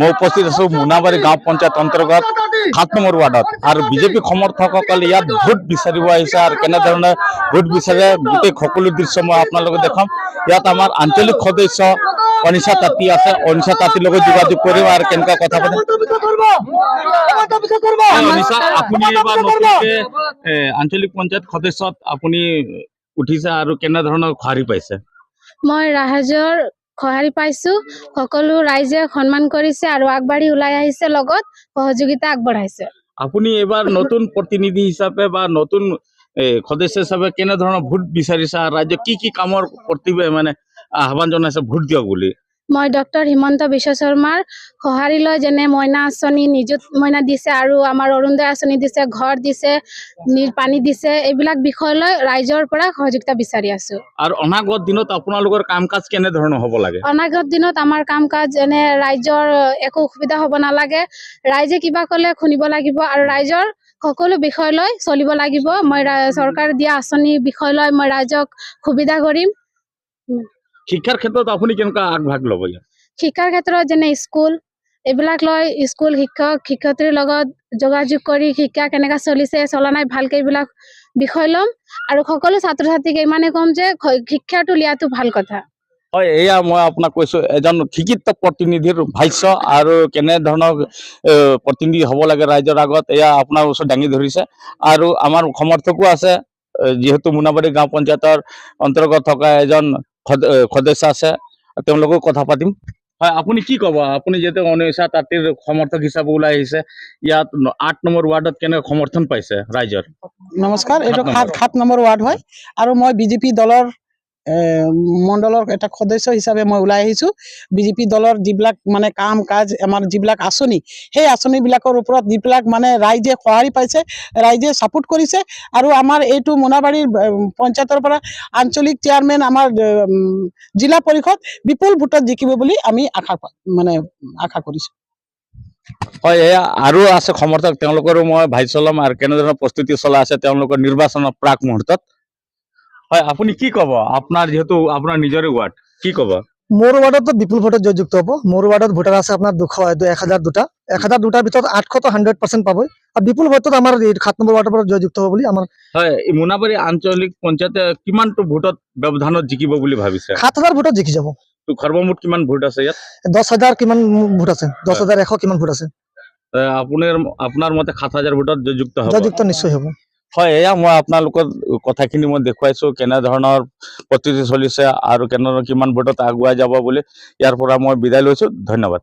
मैं उपस्थित आছো मुनाबारी गाँव पंचायत अंतर्गत 7 नम्बर वार्डत और बीजेपी समर्थकসকলে ইয়াত ভোট বিচাৰিব আহিছে আৰু কেনে ধৰণে ভোট বিচাৰে গোটেই সকলো দৃশ্য মই আপোনালোকক দেখাম। ইয়াত আমাৰ আঞ্চলিক সদস্য অনিশা তাঁতী আছে, অনিশা তাঁতীৰ লগত যোগাযোগ কৰিম আৰু কেনেকুৱা কথা পাতিম। অনিশা, আপুনি এবাৰ নতুনকৈ আঞ্চলিক পঞ্চায়ত সদস্যত আপুনি উঠিছে আৰু কেনে ধৰণৰ সঁহাৰি পাইছে? মই ৰাইজৰ সঁহাৰি পাইছো, সকলো ৰাইজে সন্মান কৰিছে আৰু আগবাঢ়ি ওলাই আহিছে, লগত সহযোগিতা আগবঢ়াইছে। আপুনি এবাৰ নতুন প্ৰতিনিধি হিচাপে বা নতুন সদস্য হিচাপে কেনে ধৰণৰ ভোট বিচাৰিছে আৰু ৰাজ্য কি কামৰ প্ৰতি মানে আহ্বান জনাইছে ভোট দিয়ক বুলি? মই ডক্টৰ হিমন্ত বিশ্ব শৰ্মাৰ সঁহাৰি লৈ যেনে মইনা আঁচনি, নিযুত মইনা দিছে আৰু আমাৰ অৰুণোদয় আঁচনি দিছে, ঘৰ দিছে, পানী দিছে, এইবিলাক বিষয় লৈ ৰাইজৰ পৰা সহযোগিতা বিচাৰি আছো। আৰু অনাগত দিনত আপোনালোকৰ কাম কাজ কেনে ধৰণৰ হ'ব লাগে? অনাগত দিনত আমাৰ কাম কাজ যেনে ৰাইজৰ একো অসুবিধা হ'ব নালাগে, ৰাইজে কিবা ক'লে শুনিব লাগিব আৰু ৰাইজৰ সকলো বিষয় লৈ চলিব লাগিব। মই চৰকাৰ দিয়া আঁচনি বিষয় লৈ মই ৰাইজক সুবিধা কৰিম। শিক্ষাৰ ক্ষেত্ৰত আপুনি কেনেকুৱা আগভাগ ল'ব? শিক্ষাৰ ক্ষেত্ৰত যেনে স্কুল এইবিলাক লৈ স্কুল শিক্ষক শিক্ষয়িত্ৰীৰ লগত যোগাযোগ কৰি শিক্ষা কেনেকৈ চলিছে চলা নাই ভালকৈ এইবিলাক বিষয় ল'ম আৰু সকলো ছাত্ৰ ছাত্ৰীক ইমানে ক'ম যে শিক্ষাটো লিয়াটো ভাল কথা। হয়, এয়া মই আপোনাক কৈছো এজন শিক্ষিত প্ৰতিনিধিৰ ভাষ্য আৰু কেনে ধৰণৰ প্ৰতিনিধি হ'ব লাগে ৰাইজৰ আগত এয়া আপোনাৰ ওচৰত দাঙি ধৰিছে। আৰু আমাৰ সমৰ্থকো আছে, যিহেতু মুনাবাৰী গাঁও পঞ্চায়তৰ অন্তৰ্গত থকা এজন সদস্য আছে, তেওঁলোকক কথা পাতিম। হয়, আপুনি কি ক'ব? আপুনি যিহেতু অনিশা তাঁতীৰ সমৰ্থক হিচাপে ওলাই আহিছে, ইয়াত 8 নম্বৰ ৱাৰ্ডত কেনে সমৰ্থন পাইছে ৰাইজৰ? নমস্কাৰ, এইটো 7 নম্বৰ ৱাৰ্ড হয় আৰু মই বিজেপি দলৰ মণ্ডলৰ এটা সদস্য হিচাপে মই ওলাই আহিছোঁ। বিজেপি দলৰ যিবিলাক মানে কাম কাজ, আমাৰ যিবিলাক আঁচনি, সেই আঁচনিবিলাকৰ ওপৰত যিবিলাক মানে ৰাইজে সঁহাৰি পাইছে, ৰাইজে ছাপোৰ্ট কৰিছে আৰু আমাৰ এইটো মোনাবাৰীৰ পঞ্চায়তৰ পৰা আঞ্চলিক চেয়াৰমেন আমাৰ জিলা পৰিষদ বিপুল ভোটত জিকিব বুলি আমি আশা কৰিছোঁ। হয়, এয়া আৰু আছে সমৰ্থক, তেওঁলোকৰো মই ভাষ্য ল'ম আৰু কেনেধৰণৰ প্ৰস্তুতি চলাই আছে তেওঁলোকৰ নিৰ্বাচনৰ প্ৰাক মুহূৰ্তত। হয়, আপুনি কি ক'ব? আপোনাৰ যিহেতু আপোনাৰ নিজৰে ৱাৰ্ড, কি ক'ব? মোৰ ৱাৰ্ডতো বিপুল ভোটত জয়যুক্ত হ'ব। মোৰ ৱাৰ্ডত ভোটাৰ আছে আপোনাৰ 1002টাৰ ভিতৰত 800 100% পাবই আৰু বিপুল ভোটত আমাৰ 7 নম্বৰ ৱাৰ্ডৰ পৰা জয়যুক্ত হ'ব বুলি আমাৰ। হয়, মুনাবাৰী আঞ্চলিক পঞ্চায়তে কিমানটো ভোটত ব্যৱধানত জিকিব বুলি ভাবিছে? 7000 ভোটত জিকি যাব। সৰ্বমুঠ কিমান ভোট আছে ইয়াত? 10,000 কিমান ভোট আছে, 10,100 কিমান ভোট আছে। আপোনাৰ মতে 7000 ভোটত জয়যুক্ত হ'ব? জয়যুক্ত নিশ্চয় হ'ব। হয়, এয়া মই আপোনালোকৰ কথাখিনি মই দেখুৱাইছোঁ, কেনেধৰণৰ প্ৰস্তুতি চলিছে আৰু কিমান ভোটত আগুৱাই যাব বুলি। ইয়াৰ পৰা মই বিদায় লৈছোঁ, ধন্যবাদ।